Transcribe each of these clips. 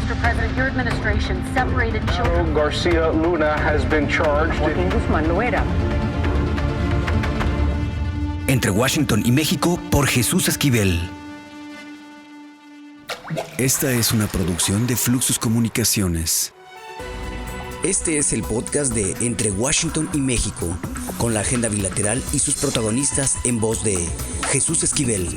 Mr. President, your administration separated children. Garcia Luna has been charged. Joaquín Guzmán Loera. Entre Washington y México por Jesús Esquivel. Esta es una producción de Fluxus Comunicaciones. Este es el podcast de Entre Washington y México, con la agenda bilateral y sus protagonistas en voz de Jesús Esquivel.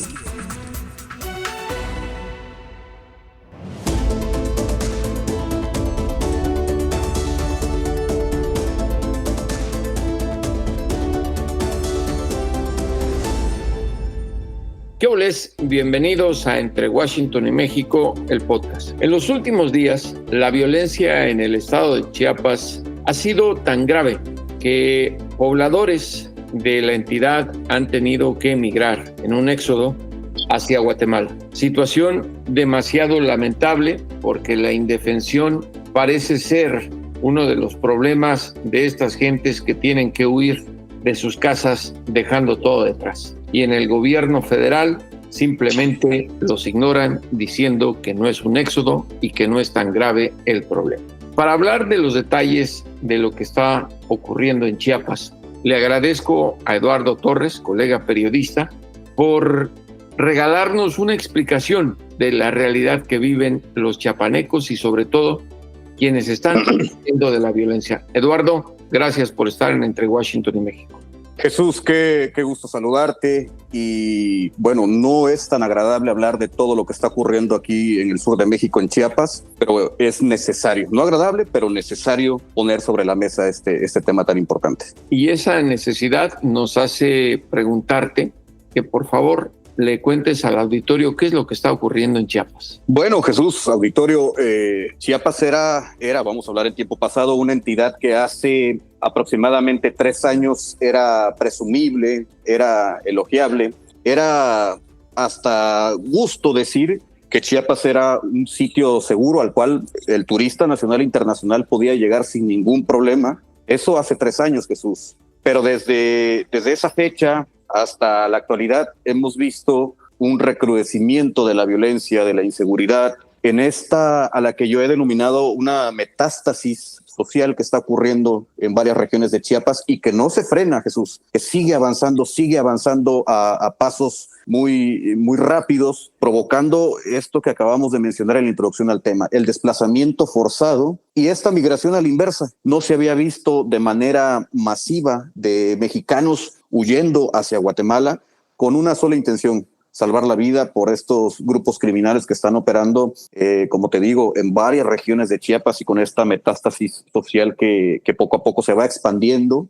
¿Qué oles? Bienvenidos a Entre Washington y México, el podcast. En los últimos días, la violencia en el estado de Chiapas ha sido tan grave que pobladores de la entidad han tenido que emigrar en un éxodo hacia Guatemala. Situación demasiado lamentable porque la indefensión parece ser uno de los problemas de estas gentes que tienen que huir de sus casas dejando todo detrás. Y en el gobierno federal simplemente los ignoran diciendo que no es un éxodo y que no es tan grave el problema. Para hablar de los detalles de lo que está ocurriendo en Chiapas, le agradezco a Eduardo Torres, colega periodista, por regalarnos una explicación de la realidad que viven los chiapanecos y sobre todo quienes están sufriendo de la violencia. Eduardo, gracias por estar en Entre Washington y México. Jesús, qué gusto saludarte y bueno, no es tan agradable hablar de todo lo que está ocurriendo aquí en el sur de México, en Chiapas, pero es necesario, no agradable, pero necesario poner sobre la mesa este tema tan importante. Y esa necesidad nos hace preguntarte que por favor le cuentes al auditorio qué es lo que está ocurriendo en Chiapas. Bueno, Jesús, auditorio, Chiapas era, vamos a hablar en tiempo pasado, una entidad que hace aproximadamente 3 años era presumible, era elogiable, era hasta gusto decir que Chiapas era un sitio seguro al cual el turista nacional e internacional podía llegar sin ningún problema. Eso hace 3 años, Jesús. Pero desde esa fecha hasta la actualidad hemos visto un recrudecimiento de la violencia, de la inseguridad, en esta a la que yo he denominado una metástasis social que está ocurriendo en varias regiones de Chiapas y que no se frena, Jesús, que sigue avanzando a pasos muy rápidos, provocando esto que acabamos de mencionar en la introducción al tema, el desplazamiento forzado y esta migración a la inversa. No se había visto de manera masiva de mexicanos huyendo hacia Guatemala con una sola intención: salvar la vida por estos grupos criminales que están operando, como te digo, en varias regiones de Chiapas y con esta metástasis social que poco a poco se va expandiendo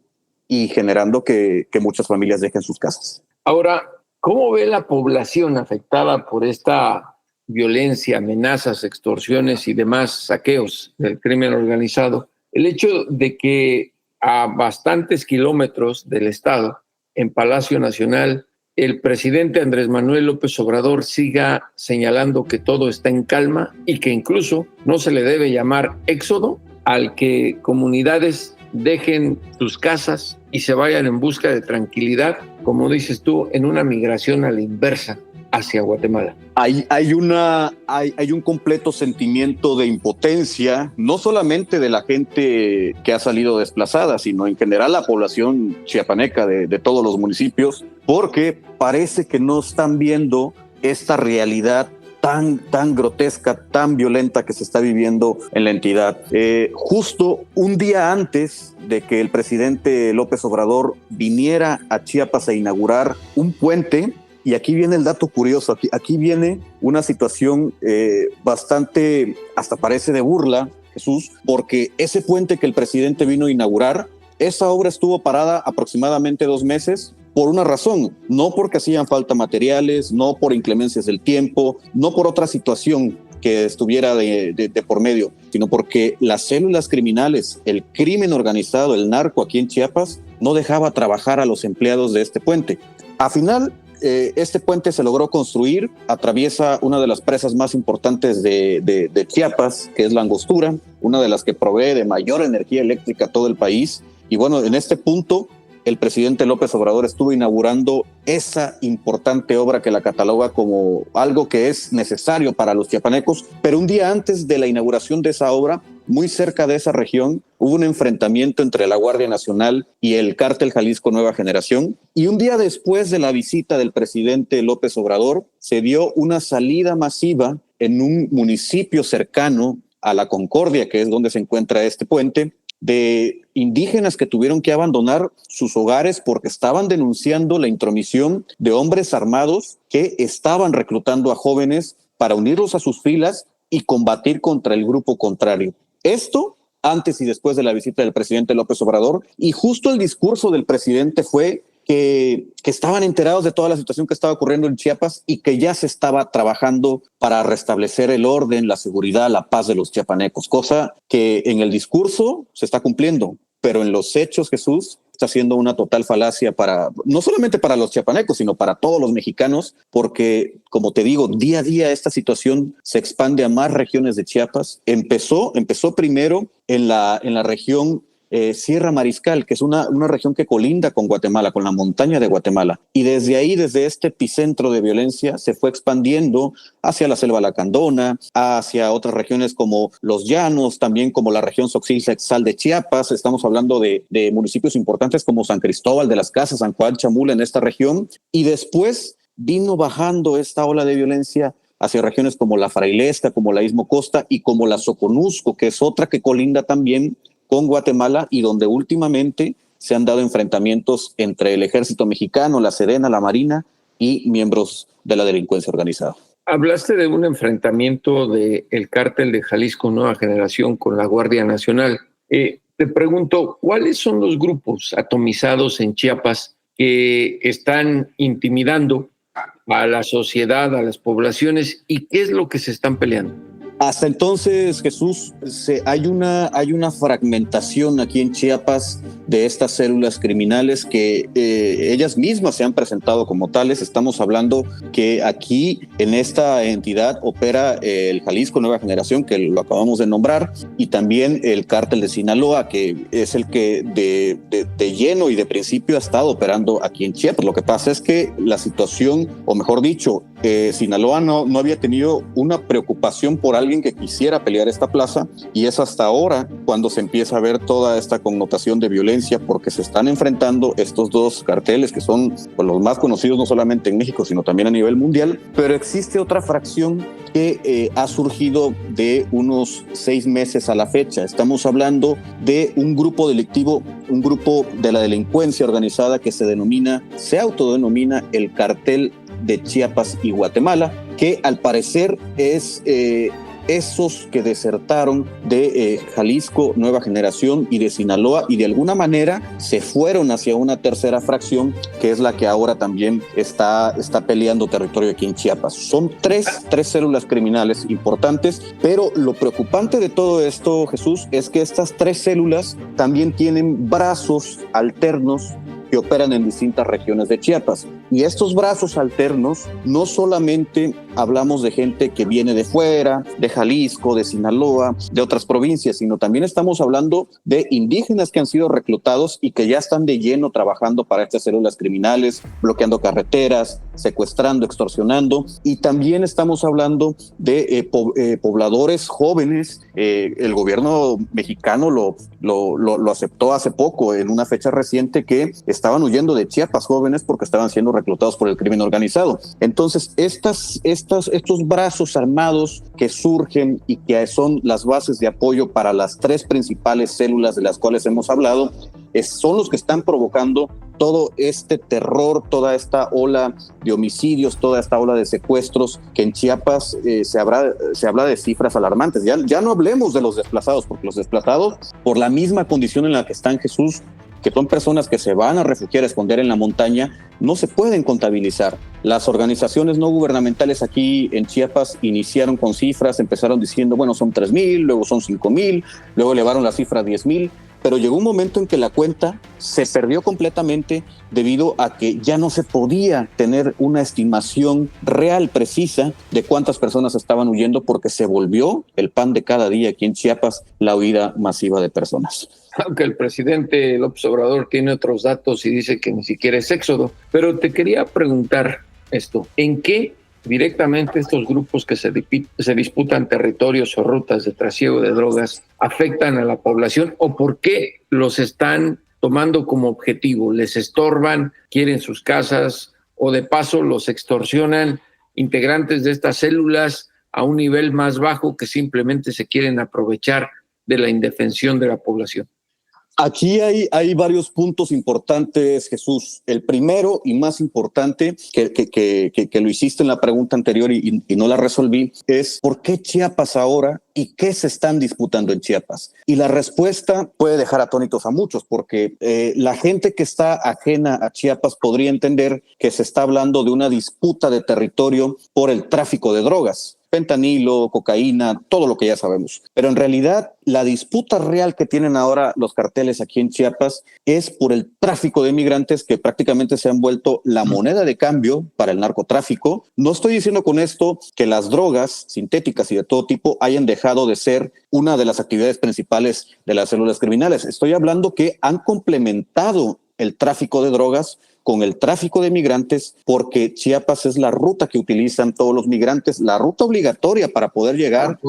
y generando que muchas familias dejen sus casas. Ahora, ¿cómo ve la población afectada por esta violencia, amenazas, extorsiones y demás saqueos del crimen organizado? El hecho de que a bastantes kilómetros del estado, en Palacio Nacional, el presidente Andrés Manuel López Obrador siga señalando que todo está en calma y que incluso no se le debe llamar éxodo al que comunidades dejen sus casas y se vayan en busca de tranquilidad, como dices tú, en una migración a la inversa hacia Guatemala. Hay un completo sentimiento de impotencia, no solamente de la gente que ha salido desplazada, sino en general la población chiapaneca de todos los municipios, porque parece que no están viendo esta realidad tan grotesca, tan violenta que se está viviendo en la entidad. Justo un día antes de que el presidente López Obrador viniera a Chiapas a inaugurar un puente, y aquí viene el dato curioso, aquí viene una situación bastante, hasta parece de burla, Jesús, porque ese puente que el presidente vino a inaugurar, esa obra estuvo parada aproximadamente 2 meses por una razón, no porque hacían falta materiales, no por inclemencias del tiempo, no por otra situación que estuviera de por medio, sino porque las células criminales, el crimen organizado, el narco aquí en Chiapas, no dejaba trabajar a los empleados de este puente. A final, este puente se logró construir, atraviesa una de las presas más importantes de Chiapas, que es la Angostura, una de las que provee de mayor energía eléctrica a todo el país. Y bueno, en este punto el presidente López Obrador estuvo inaugurando esa importante obra que la cataloga como algo que es necesario para los chiapanecos, pero un día antes de la inauguración de esa obra, muy cerca de esa región, hubo un enfrentamiento entre la Guardia Nacional y el Cártel Jalisco Nueva Generación, y un día después de la visita del presidente López Obrador, se dio una salida masiva en un municipio cercano a La Concordia, que es donde se encuentra este puente, de indígenas que tuvieron que abandonar sus hogares porque estaban denunciando la intromisión de hombres armados que estaban reclutando a jóvenes para unirlos a sus filas y combatir contra el grupo contrario. Esto antes y después de la visita del presidente López Obrador, y justo el discurso del presidente fue que estaban enterados de toda la situación que estaba ocurriendo en Chiapas y que ya se estaba trabajando para restablecer el orden, la seguridad, la paz de los chiapanecos, cosa que en el discurso se está cumpliendo, pero en los hechos, Jesús, está siendo una total falacia no solamente para los chiapanecos, sino para todos los mexicanos, porque, como te digo, día a día esta situación se expande a más regiones de Chiapas. Empezó primero en la región Sierra Mariscal, que es una región que colinda con Guatemala, con la montaña de Guatemala. Y desde ahí, desde este epicentro de violencia, se fue expandiendo hacia la Selva Lacandona, hacia otras regiones como Los Llanos, también como la región Xochitl-Sexal de Chiapas. Estamos hablando de municipios importantes como San Cristóbal de las Casas, San Juan Chamula en esta región. Y después vino bajando esta ola de violencia hacia regiones como la Frailesca, como la Istmo Costa y como la Soconusco, que es otra que colinda también con Guatemala y donde últimamente se han dado enfrentamientos entre el ejército mexicano, la Sedena, la Marina y miembros de la delincuencia organizada. Hablaste de un enfrentamiento del cártel de Jalisco Nueva Generación con la Guardia Nacional. Te pregunto, ¿cuáles son los grupos atomizados en Chiapas que están intimidando a la sociedad, a las poblaciones, y qué es lo que se están peleando? Hasta entonces, Jesús, hay una fragmentación aquí en Chiapas de estas células criminales que ellas mismas se han presentado como tales. Estamos hablando que aquí en esta entidad opera el Jalisco Nueva Generación, que lo acabamos de nombrar, y también el Cártel de Sinaloa, que es el que de lleno y de principio ha estado operando aquí en Chiapas. Lo que pasa es que la situación, o mejor dicho, Sinaloa no había tenido una preocupación por alguien que quisiera pelear esta plaza, y es hasta ahora cuando se empieza a ver toda esta connotación de violencia, porque se están enfrentando estos dos carteles que son los más conocidos no solamente en México sino también a nivel mundial. Pero existe otra fracción que ha surgido de unos 6 meses a la fecha. Estamos hablando de un grupo delictivo, un grupo de la delincuencia organizada que se autodenomina el Cartel de Chiapas y Guatemala, que al parecer es esos que desertaron de Jalisco Nueva Generación y de Sinaloa, y de alguna manera se fueron hacia una tercera fracción que es la que ahora también está peleando territorio aquí en Chiapas. Son tres células criminales importantes, pero lo preocupante de todo esto, Jesús, es que estas 3 células también tienen brazos alternos que operan en distintas regiones de Chiapas. Y estos brazos alternos, no solamente hablamos de gente que viene de fuera, de Jalisco, de Sinaloa, de otras provincias, sino también estamos hablando de indígenas que han sido reclutados y que ya están de lleno trabajando para estas células criminales, bloqueando carreteras, secuestrando, extorsionando, y también estamos hablando de pobladores jóvenes. El gobierno mexicano lo aceptó hace poco, en una fecha reciente, que estaban huyendo de Chiapas jóvenes porque estaban siendo reclutados por el crimen organizado. Entonces, estos brazos armados que surgen y que son las bases de apoyo para las 3 principales células de las cuales hemos hablado, son los que están provocando todo este terror, toda esta ola de homicidios, toda esta ola de secuestros, que en Chiapas se habla de cifras alarmantes. Ya no hablemos de los desplazados, porque los desplazados, por la misma condición en la que están, Jesús, que son personas que se van a refugiar, a esconder en la montaña, no se pueden contabilizar. Las organizaciones no gubernamentales aquí en Chiapas iniciaron con cifras, empezaron diciendo, bueno, son 3,000, luego son 5,000, luego elevaron la cifra a 10,000, pero llegó un momento en que la cuenta se perdió completamente debido a que ya no se podía tener una estimación real, precisa, de cuántas personas estaban huyendo, porque se volvió el pan de cada día aquí en Chiapas la huida masiva de personas. Aunque el presidente López Obrador tiene otros datos y dice que ni siquiera es éxodo. Pero te quería preguntar esto, ¿en qué directamente estos grupos que se disputan territorios o rutas de trasiego de drogas afectan a la población, o por qué los están tomando como objetivo? ¿Les estorban, quieren sus casas, o de paso los extorsionan integrantes de estas células a un nivel más bajo que simplemente se quieren aprovechar de la indefensión de la población? Aquí hay varios puntos importantes, Jesús. El primero y más importante, que lo hiciste en la pregunta anterior y no la resolví, es ¿por qué Chiapas ahora y qué se están disputando en Chiapas? Y la respuesta puede dejar atónitos a muchos, porque la gente que está ajena a Chiapas podría entender que se está hablando de una disputa de territorio por el tráfico de drogas. Fentanilo, cocaína, todo lo que ya sabemos. Pero en realidad la disputa real que tienen ahora los carteles aquí en Chiapas es por el tráfico de migrantes, que prácticamente se han vuelto la moneda de cambio para el narcotráfico. No estoy diciendo con esto que las drogas sintéticas y de todo tipo hayan dejado de ser una de las actividades principales de las células criminales. Estoy hablando que han complementado el tráfico de drogas con el tráfico de migrantes, porque Chiapas es la ruta que utilizan todos los migrantes, la ruta obligatoria para poder llegar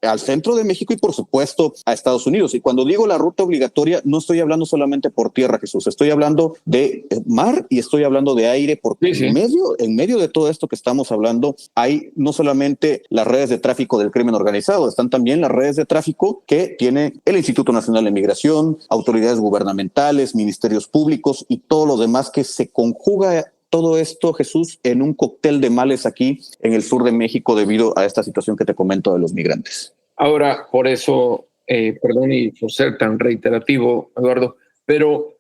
al centro de México y por supuesto a Estados Unidos. Y cuando digo la ruta obligatoria, no estoy hablando solamente por tierra, Jesús, estoy hablando de mar y estoy hablando de aire, porque en medio de todo esto que estamos hablando hay no solamente las redes de tráfico del crimen organizado, están también las redes de tráfico que tiene el Instituto Nacional de Migración, autoridades gubernamentales, ministerios públicos y todo lo demás que se conjuga. Todo esto, Jesús, en un cóctel de males aquí en el sur de México debido a esta situación que te comento de los migrantes. Ahora, por eso, perdón y por ser tan reiterativo, Eduardo, pero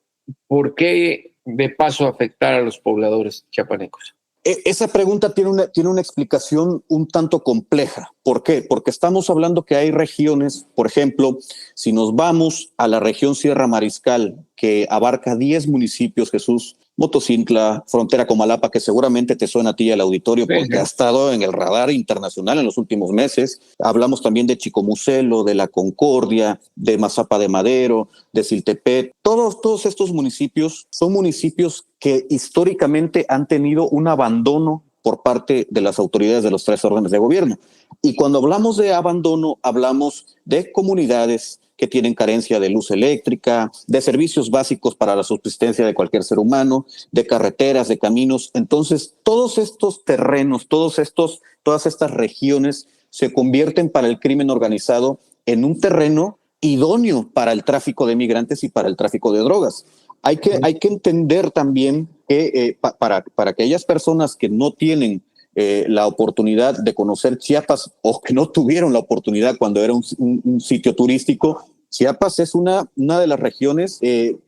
¿por qué de paso afectar a los pobladores chiapanecos? Esa pregunta tiene una explicación un tanto compleja. ¿Por qué? Porque estamos hablando que hay regiones, por ejemplo, si nos vamos a la región Sierra Mariscal, que abarca 10 municipios, Jesús, Motocintla, frontera Comalapa, que seguramente te suena a ti al auditorio porque ha estado en el radar internacional en los últimos meses. Hablamos también de Chicomucelo, de La Concordia, de Mazapa de Madero, de Siltepet. Todos estos municipios son municipios que históricamente han tenido un abandono por parte de las autoridades de los tres órdenes de gobierno. Y cuando hablamos de abandono, hablamos de comunidades que tienen carencia de luz eléctrica, de servicios básicos para la subsistencia de cualquier ser humano, de carreteras, de caminos. Entonces, todos estos terrenos, todas estas regiones se convierten para el crimen organizado en un terreno idóneo para el tráfico de migrantes y para el tráfico de drogas. Hay que entender también que para aquellas personas que no tienen la oportunidad de conocer Chiapas o que no tuvieron la oportunidad cuando era un sitio turístico, Chiapas es una de las regiones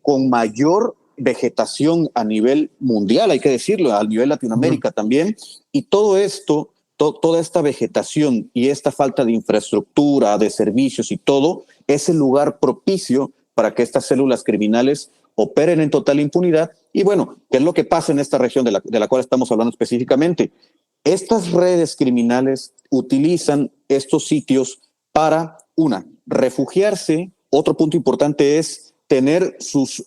con mayor vegetación a nivel mundial, hay que decirlo, a nivel Latinoamérica también, y todo esto, toda esta vegetación y esta falta de infraestructura, de servicios y todo, es el lugar propicio para que estas células criminales operen en total impunidad. Y bueno, ¿qué es lo que pasa en esta región de la cual estamos hablando específicamente? Estas redes criminales utilizan estos sitios para, refugiarse. Otro punto importante es tener sus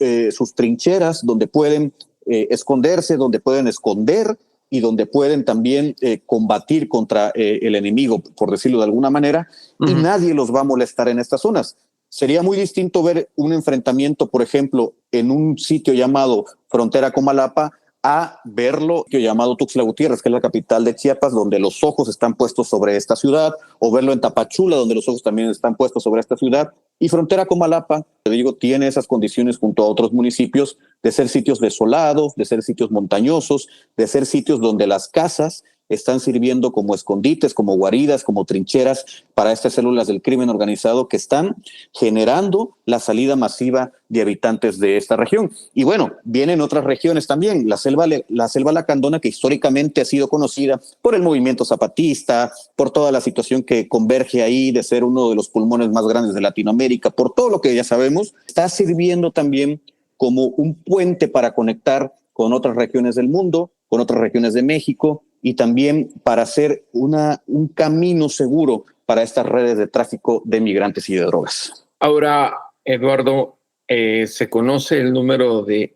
trincheras donde pueden esconderse, donde pueden esconder y donde pueden también combatir contra el enemigo, por decirlo de alguna manera, y nadie los va a molestar en estas zonas. Sería muy distinto ver un enfrentamiento, por ejemplo, en un sitio llamado Frontera Comalapa, a verlo llamado Tuxtla Gutiérrez, que es la capital de Chiapas, donde los ojos están puestos sobre esta ciudad, o verlo en Tapachula, donde los ojos también están puestos sobre esta ciudad. Y Frontera Comalapa, te digo, tiene esas condiciones junto a otros municipios de ser sitios desolados, de ser sitios montañosos, de ser sitios donde las casas están sirviendo como escondites, como guaridas, como trincheras para estas células del crimen organizado que están generando la salida masiva de habitantes de esta región. Y bueno, vienen otras regiones también, la selva lacandona, que históricamente ha sido conocida por el movimiento zapatista, por toda la situación que converge ahí de ser uno de los pulmones más grandes de Latinoamérica, por todo lo que ya sabemos, está sirviendo también como un puente para conectar con otras regiones del mundo, con otras regiones de México, y también para hacer un camino seguro para estas redes de tráfico de migrantes y de drogas. Ahora, Eduardo, se conoce el nombre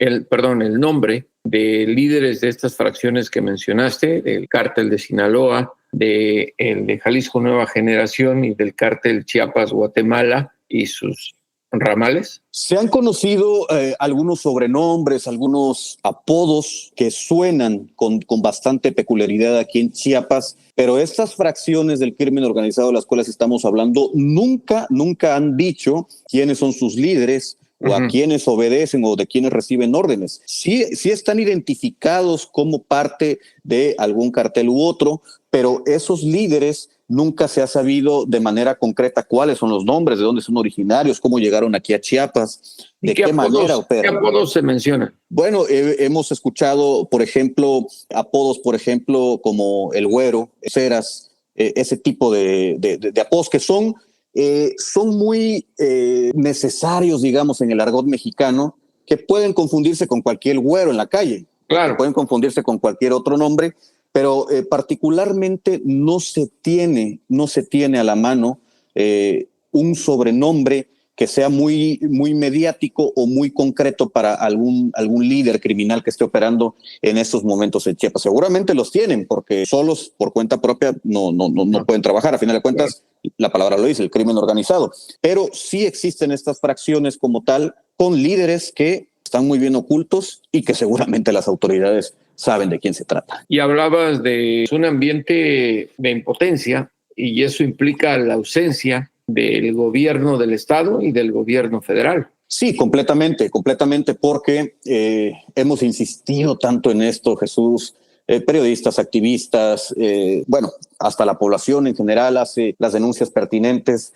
de líderes de estas fracciones que mencionaste, del cártel de Sinaloa, el de Jalisco Nueva Generación y del cártel Chiapas Guatemala y sus ramales. Se han conocido algunos sobrenombres, algunos apodos que suenan con bastante peculiaridad aquí en Chiapas, pero estas fracciones del crimen organizado de las cuales estamos hablando nunca han dicho quiénes son sus líderes, o a quienes obedecen o de quienes reciben órdenes. Sí están identificados como parte de algún cartel u otro, pero esos líderes nunca se ha sabido de manera concreta cuáles son los nombres, de dónde son originarios, cómo llegaron aquí a Chiapas, de qué manera operan. ¿Qué apodos se mencionan? Bueno, hemos escuchado, por ejemplo, apodos, como El Güero, Ceras, ese tipo de apodos que son muy necesarios, digamos, en el argot mexicano, que pueden confundirse con cualquier güero en la calle. Claro. Pueden confundirse con cualquier otro nombre, pero particularmente no se tiene a la mano un sobrenombre que sea muy mediático o muy concreto para algún líder criminal que esté operando en estos momentos en Chiapas. Seguramente los tienen, porque solos, por cuenta propia, no pueden trabajar. A final de cuentas, la palabra lo dice, el crimen organizado. Pero sí existen estas fracciones como tal, con líderes que están muy bien ocultos y que seguramente las autoridades saben de quién se trata. Y hablabas de un ambiente de impotencia, y eso implica la ausencia del gobierno del estado y del gobierno federal. Sí, completamente, porque hemos insistido tanto en esto, Jesús. Periodistas, activistas, hasta la población en general hace las denuncias pertinentes.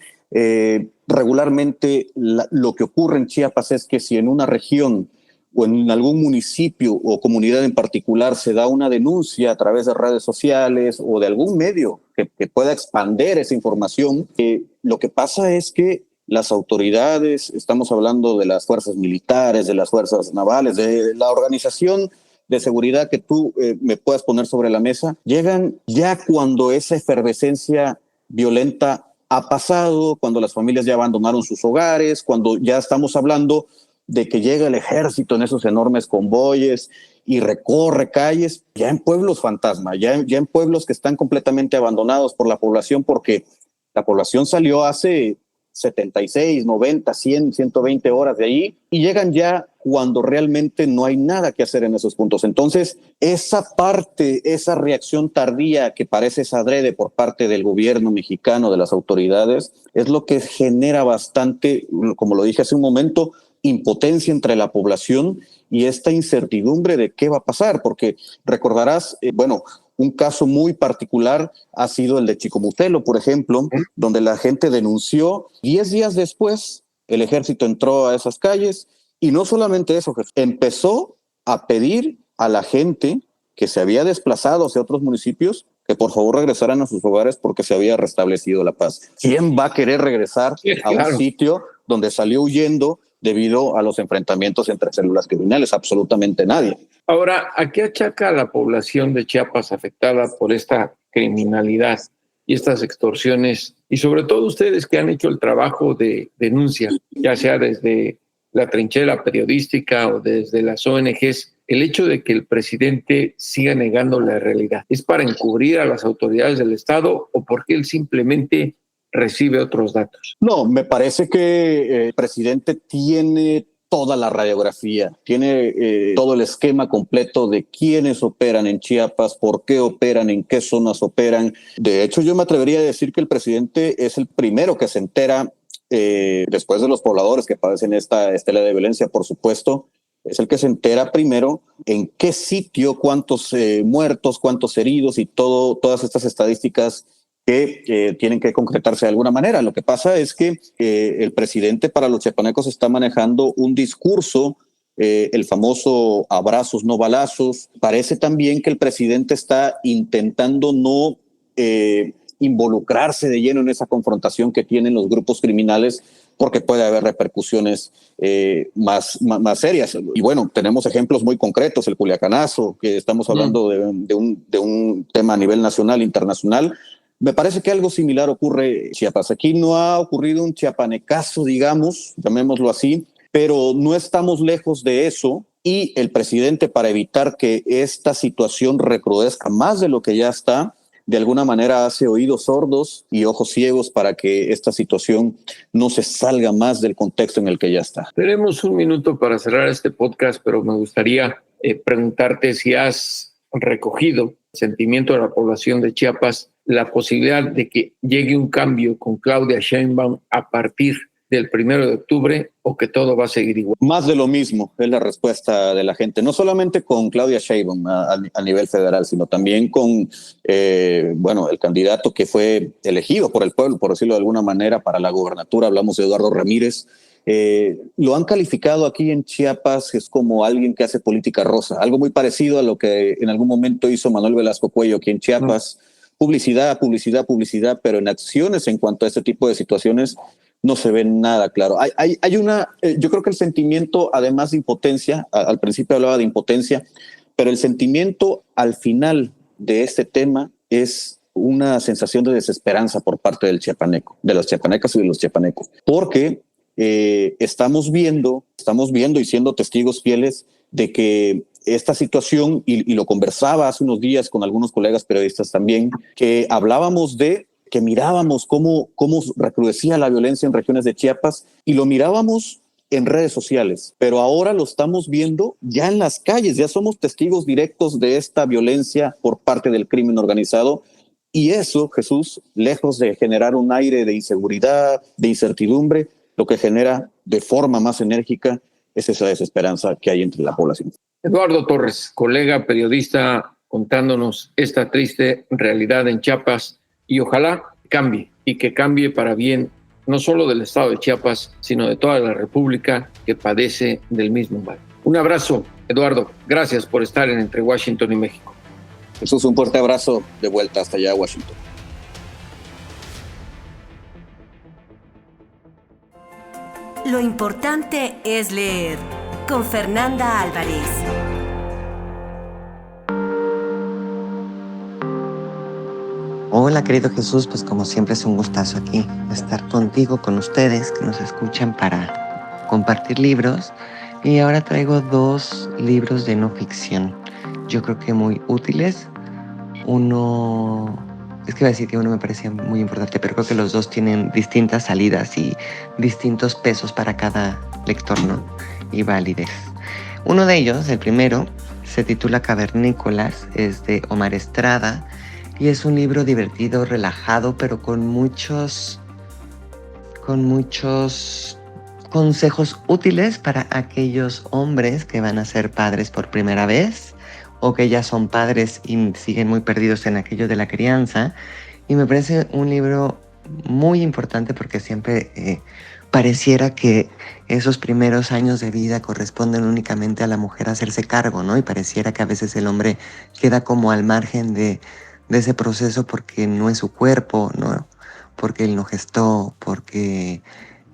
Regularmente lo que ocurre en Chiapas es que si en una región o en algún municipio o comunidad en particular se da una denuncia a través de redes sociales o de algún medio que pueda expandir esa información, lo que pasa es que las autoridades, estamos hablando de las fuerzas militares, de las fuerzas navales, de la organización de seguridad que tú me puedas poner sobre la mesa, llegan ya cuando esa efervescencia violenta ha pasado, cuando las familias ya abandonaron sus hogares, cuando ya estamos hablando de que llega el ejército en esos enormes convoyes y recorre calles, ya en pueblos fantasma, ya en pueblos que están completamente abandonados por la población, porque la población salió hace 76, 90, 100, 120 horas de allí y llegan ya cuando realmente no hay nada que hacer en esos puntos. Entonces, esa reacción tardía que parece adrede por parte del gobierno mexicano, de las autoridades, es lo que genera bastante, como lo dije hace un momento, impotencia entre la población y esta incertidumbre de qué va a pasar, porque recordarás, un caso muy particular ha sido el de Chicomucelo, por ejemplo, donde la gente denunció. 10 días después, el ejército entró a esas calles y no solamente eso, empezó a pedir a la gente que se había desplazado hacia otros municipios que por favor regresaran a sus hogares porque se había restablecido la paz. ¿Quién va a querer regresar a un sitio donde salió huyendo debido a los enfrentamientos entre células criminales? Absolutamente nadie. Ahora, ¿a qué achaca la población de Chiapas afectada por esta criminalidad y estas extorsiones? Y sobre todo ustedes que han hecho el trabajo de denuncia, ya sea desde la trinchera periodística o desde las ONGs, el hecho de que el presidente siga negando la realidad, ¿es para encubrir a las autoridades del Estado o porque él simplemente recibe otros datos? No, me parece que el presidente tiene toda la radiografía, tiene todo el esquema completo de quiénes operan en Chiapas, por qué operan, en qué zonas operan. De hecho, yo me atrevería a decir que el presidente es el primero que se entera, después de los pobladores que padecen esta estela de violencia, por supuesto, es el que se entera primero en qué sitio, cuántos muertos, cuántos heridos y todas estas estadísticas que tienen que concretarse de alguna manera. Lo que pasa es que el presidente para los chiapanecos está manejando un discurso, el famoso abrazos, no balazos. Parece también que el presidente está intentando no involucrarse de lleno en esa confrontación que tienen los grupos criminales, porque puede haber repercusiones más serias. Y bueno, tenemos ejemplos muy concretos, el Culiacanazo, que estamos hablando de un tema a nivel nacional, internacional. Me parece que algo similar ocurre en Chiapas. Aquí no ha ocurrido un chiapanecazo, digamos, llamémoslo así, pero no estamos lejos de eso, y el presidente, para evitar que esta situación recrudezca más de lo que ya está, de alguna manera hace oídos sordos y ojos ciegos para que esta situación no se salga más del contexto en el que ya está. Tenemos un minuto para cerrar este podcast, pero me gustaría preguntarte si has recogido el sentimiento de la población de Chiapas, la posibilidad de que llegue un cambio con Claudia Sheinbaum a partir del 1 de octubre, o que todo va a seguir igual. Más de lo mismo es la respuesta de la gente, no solamente con Claudia Sheinbaum a nivel federal, sino también con el candidato que fue elegido por el pueblo, por decirlo de alguna manera, para la gobernatura. Hablamos de Eduardo Ramírez. Lo han calificado aquí en Chiapas, es como alguien que hace política rosa, algo muy parecido a lo que en algún momento hizo Manuel Velasco Cuello aquí en Chiapas. Publicidad, pero en acciones en cuanto a este tipo de situaciones no se ve nada claro. Hay yo creo que el sentimiento, además de impotencia, al principio hablaba de impotencia, pero el sentimiento al final de este tema es una sensación de desesperanza por parte del chiapaneco, de las chiapanecas y de los chiapanecos, porque estamos viendo y siendo testigos fieles de que esta situación, y lo conversaba hace unos días con algunos colegas periodistas también, que mirábamos cómo recrudecía la violencia en regiones de Chiapas, y lo mirábamos en redes sociales, pero ahora lo estamos viendo ya en las calles, ya somos testigos directos de esta violencia por parte del crimen organizado. Y eso, Jesús, lejos de generar un aire de inseguridad, de incertidumbre, lo que genera de forma más enérgica es esa desesperanza que hay entre la población. Eduardo Torres, colega periodista, contándonos esta triste realidad en Chiapas, y ojalá cambie, y que cambie para bien, no solo del estado de Chiapas, sino de toda la República que padece del mismo mal. Un abrazo, Eduardo. Gracias por estar en Entre Washington y México. Jesús, un fuerte abrazo de vuelta hasta allá, Washington. Lo importante es leer. Con Fernanda Álvarez. Hola, querido Jesús, pues como siempre es un gustazo aquí estar contigo, con ustedes que nos escuchan para compartir libros. Y ahora traigo 2 libros de no ficción, yo creo que muy útiles. Uno, es que iba a decir que uno me parecía muy importante, pero creo que los 2 tienen distintas salidas y distintos pesos para cada lector, ¿no? Y validez. Uno de ellos, el primero, se titula Cavernícolas, es de Omar Estrada, y es un libro divertido, relajado, pero con muchos consejos útiles para aquellos hombres que van a ser padres por primera vez, o que ya son padres y siguen muy perdidos en aquello de la crianza. Y me parece un libro muy importante porque siempre pareciera que esos primeros años de vida corresponden únicamente a la mujer hacerse cargo, ¿no? Y pareciera que a veces el hombre queda como al margen de ese proceso porque no es su cuerpo, ¿no? Porque él no gestó, porque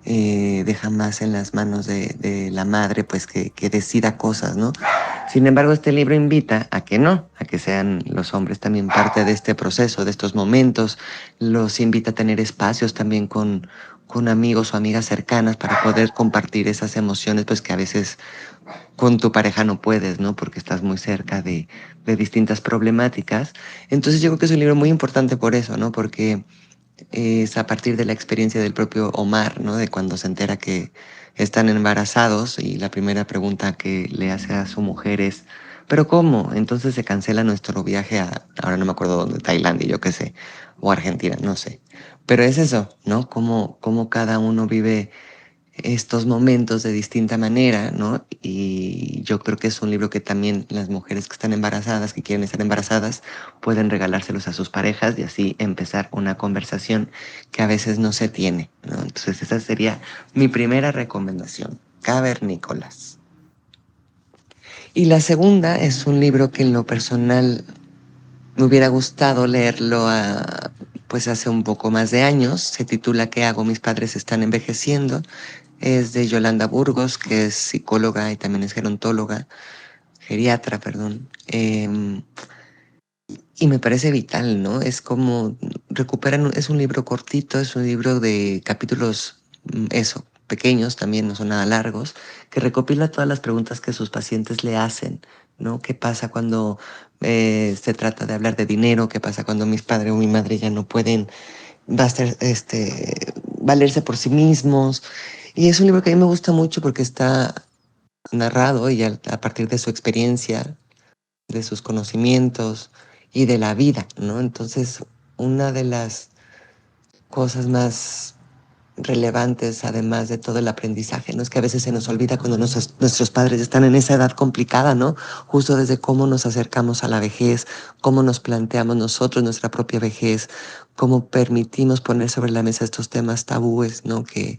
deja más en las manos de la madre, pues que decida cosas, ¿no? Sin embargo, este libro invita a que no, a que sean los hombres también parte de este proceso, de estos momentos. Los invita a tener espacios también con amigos o amigas cercanas para poder compartir esas emociones, pues que a veces con tu pareja no puedes, ¿no? Porque estás muy cerca de distintas problemáticas. Entonces yo creo que es un libro muy importante por eso, ¿no? Porque es a partir de la experiencia del propio Omar, ¿no? De cuando se entera que están embarazados y la primera pregunta que le hace a su mujer es ¿pero cómo? Entonces se cancela nuestro viaje ahora no me acuerdo dónde, Tailandia, yo qué sé, o Argentina, no sé. Pero es eso, ¿no? Cómo cada uno vive estos momentos de distinta manera, ¿no? Y yo creo que es un libro que también las mujeres que están embarazadas, que quieren estar embarazadas, pueden regalárselos a sus parejas y así empezar una conversación que a veces no se tiene, ¿no? Entonces esa sería mi primera recomendación, Cavernícolas. Y la segunda es un libro que en lo personal me hubiera gustado leerlo pues hace un poco más de años. Se titula ¿Qué hago? Mis padres están envejeciendo. Es de Yolanda Burgos, que es psicóloga y también es geriatra, perdón. Y me parece vital, ¿no? Es como es un libro cortito, es un libro de capítulos, pequeños también, no son nada largos, que recopila todas las preguntas que sus pacientes le hacen, ¿no? ¿Qué pasa cuando se trata de hablar de dinero? ¿Qué pasa cuando mis padres o mi madre ya no pueden valerse por sí mismos? Y es un libro que a mí me gusta mucho porque está narrado y a partir de su experiencia, de sus conocimientos y de la vida, ¿no? Entonces, una de las cosas más relevantes, además de todo el aprendizaje, ¿no? Es que a veces se nos olvida cuando nuestros padres están en esa edad complicada, ¿no? Justo desde cómo nos acercamos a la vejez, cómo nos planteamos nosotros nuestra propia vejez, cómo permitimos poner sobre la mesa estos temas tabúes, ¿no? Que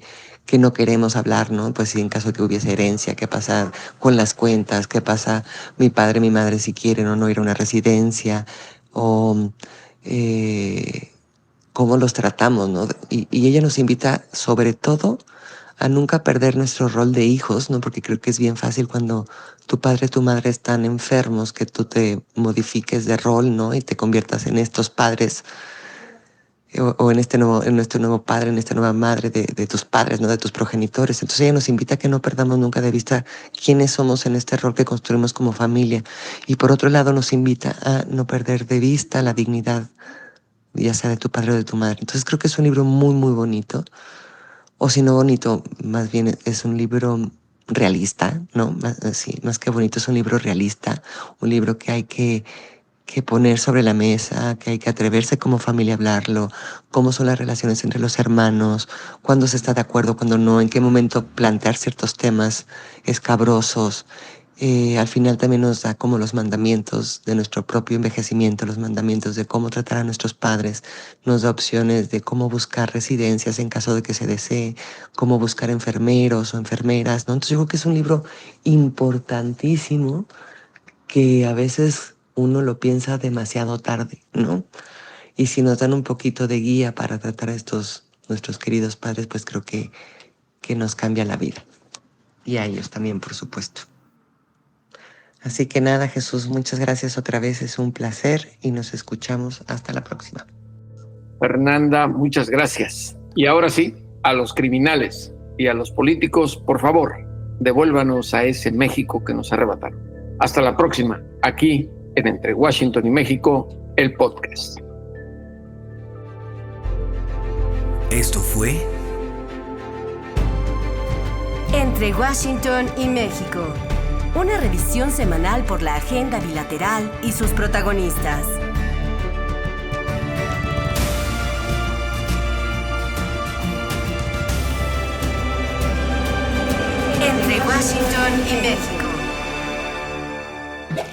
no queremos hablar, ¿no? Pues si en caso de que hubiese herencia, ¿qué pasa con las cuentas? ¿Qué pasa mi padre, mi madre si quieren o no ir a una residencia? O cómo los tratamos, ¿no? Y ella nos invita sobre todo a nunca perder nuestro rol de hijos, ¿no? Porque creo que es bien fácil cuando tu padre y tu madre están enfermos que tú te modifiques de rol, ¿no? Y te conviertas en estos padres o en nuestro nuevo padre, en esta nueva madre de tus padres, ¿no? De tus progenitores. Entonces ella nos invita a que no perdamos nunca de vista quiénes somos en este rol que construimos como familia. Y por otro lado nos invita a no perder de vista la dignidad, ya sea de tu padre o de tu madre. Entonces creo que es un libro muy, muy bonito. O si no bonito, más bien es un libro realista, ¿no? Más que bonito, es un libro realista. Un libro que hay que poner sobre la mesa, que hay que atreverse como familia a hablarlo, cómo son las relaciones entre los hermanos, cuándo se está de acuerdo, cuándo no, en qué momento plantear ciertos temas escabrosos. Al final también nos da como los mandamientos de nuestro propio envejecimiento, los mandamientos de cómo tratar a nuestros padres, nos da opciones de cómo buscar residencias en caso de que se desee, cómo buscar enfermeros o enfermeras, ¿no? Entonces yo creo que es un libro importantísimo que a veces uno lo piensa demasiado tarde, ¿no? Y si nos dan un poquito de guía para tratar a nuestros queridos padres, pues creo que nos cambia la vida. Y a ellos también, por supuesto. Así que nada, Jesús, muchas gracias otra vez, es un placer y nos escuchamos hasta la próxima. Fernanda, muchas gracias. Y ahora sí, a los criminales y a los políticos, por favor, devuélvanos a ese México que nos arrebataron. Hasta la próxima, aquí en Entre Washington y México, el podcast. Esto fue Entre Washington y México. Una revisión semanal por la agenda bilateral y sus protagonistas. Entre Washington y México.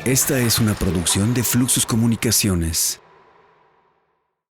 Esta es una producción de Fluxus Comunicaciones.